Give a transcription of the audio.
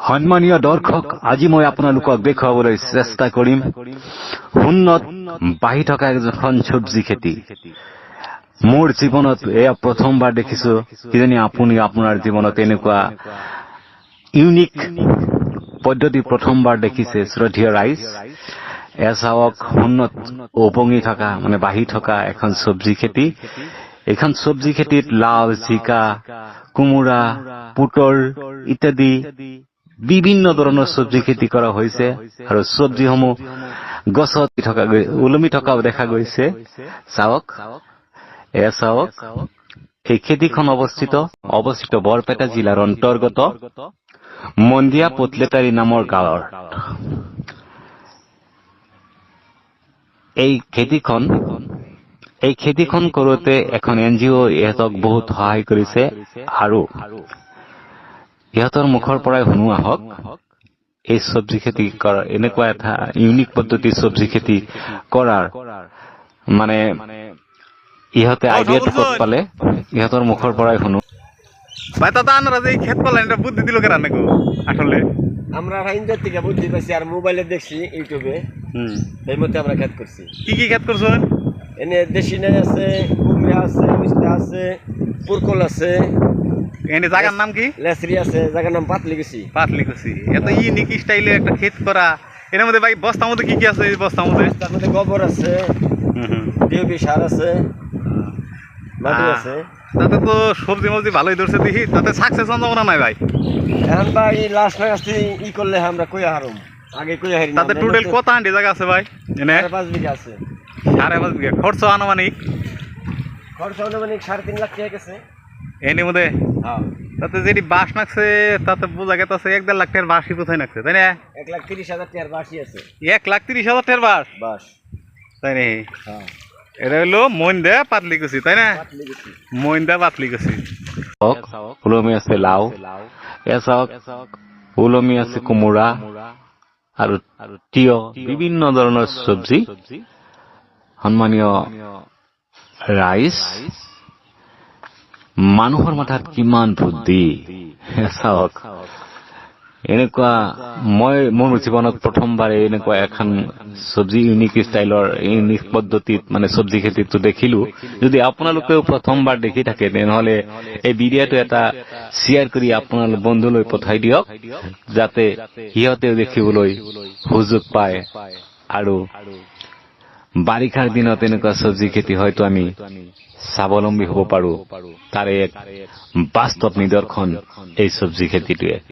সন্মানীয় দৰ্শক, আজি মই আপোনালোকক দেখুৱাবলৈ চেষ্টা কৰিম উন্নত বাঢ়ি থকা এখন চব্জি খেতি। মোৰ জীৱনত এয়া প্ৰথমবাৰ দেখিছো। কিজানি আপুনি আপোনাৰ জীৱনত এনেকুৱা ইউনিক পদ্ধতি প্ৰথমবাৰ দেখিছে। শ্ৰদ্ধেয় ৰাইজ, এয়া চাওক, উন্নত উপঙি থকা মানে বাঢ়ি থকা এখন চব্জি খেতি। এইখন চব্জি খেতিত লাও, জিকা, কোমোৰা, পুটল ইত্যাদি বিভিন্ন ধৰণৰ চব্জি খেতি কৰা হৈছে আৰু চব্জিসমূহ গছত ওলমি থকাও দেখা গৈছে। চাওক, এয়া চাওক, এই খেতিখন অৱস্থিত বৰপেটা জিলাৰ অন্তৰ্গত মন্দিয়া পটলেটাৰী নামৰ গাঁৱৰ। এই খেতিখন কৰোতে এখন NGO ইহঁতক বহুত সহায় কৰিছে আৰু ইহঁতৰ মুখৰ পৰাই শুনো আহক। এই চব্জি খেতি কৰাৰ এনেকুৱা এটা ইউনিক পদ্ধতি চব্জি খেতি কৰাৰ মানে ইহঁতে আইডিয়াটো ক'ত পালে, ইহঁতৰ মুখৰ পৰাই শুনো। ভাই দাদা আপনারা যে ক্ষেত করলেন এটা বুদ্ধি দিল কেন নাকি আসলে? আমরা ইন্টার থেকে বুদ্ধি পাইছি আর মোবাইলে দেখছি ইউটিউবে, এই মধ্যে আমরা ক্ষেত করছি। কি কি ক্ষেত করছেন? এনে দেশি নাই আছে, কুমড়া আছে, মিষ্টা আছে, পুরকল আছে। এনে জায়গার নাম কি? লেসরি আছে, জায়গার নাম পাতলিকুচি। পাতলিকুচি। এত ইউনিক স্টাইলে একটা ক্ষেত করা। এর মধ্যে ভাই বস্তার মধ্যে কি কি আছে? এই বস্তার মধ্যে তার মধ্যে গোবর আছে, ডিএপি সার আছে, মাটি আছে। তাতে তো সবজি মবজি ভালোই ধরছে দেখি। তাতে সাকসেস সম্ভাবনা নাই ভাই। এখন ভাই লাস্ট লাস্ট ই করলে আমরা কইয়া হারুম, আগে কইয়া হারি। তাতে টোটাল কত হান্ডি জায়গা আছে ভাই? এনে 5 বিঘা আছে। 5.5 বিঘা। খরচ আনুমানিক? খরচ আনুমানিক 3.5 লাখ টাকা গেছে। এর মধ্যে হ্যাঁ। তাতে যেটি বাঁশ নাকছে তাতে বোঝা গেছে 1.5 লাখ টাকার বাঁশই কোথায় নাকছে, তাই না? 1,30,000 টাকার বাঁশই আছে। 1,30,000 টাকার বাঁশ? বাঁশ, তাই না? হ্যাঁ। এটা হলো মইন্দা পাতলিকুচি, তাই না? মইন্দা পাতলিকুচি। ওলমি আছে লাও, এয়া চাওক, ওলমি আছে কোমোৰা আৰু তিয়হ, বিভিন্ন ধৰণৰ চব্জি। সন্মানীয় ৰাইজ, মানুহৰ মাথাত কিমান বুদ্ধি চাওক। এনেকুৱা মোৰ জীৱনত প্ৰথমবাৰ এনেকুৱা এখন চব্জি ইউনিক ষ্টাইলৰ ইউনিক পদ্ধতিত মানে চব্জি খেতিটো দেখিলো। যদি আপোনালোকেও প্ৰথমবাৰ দেখি থাকে তেনেহলে এই ভিডিঅ'টো এটা শ্বেয়াৰ কৰি আপোনাৰ বন্ধুলৈ পঠাই দিয়ক, যাতে সিহঁতেও দেখিবলৈ সুযোগ পায় আৰু বাৰিষাৰ দিনত এনেকুৱা চব্জি খেতি হয়তো আমি স্বাৱলম্বী হ'ব পাৰো। তাৰে এক বাস্তৱ নিদৰ্শন এই চব্জি খেতিটোৱে।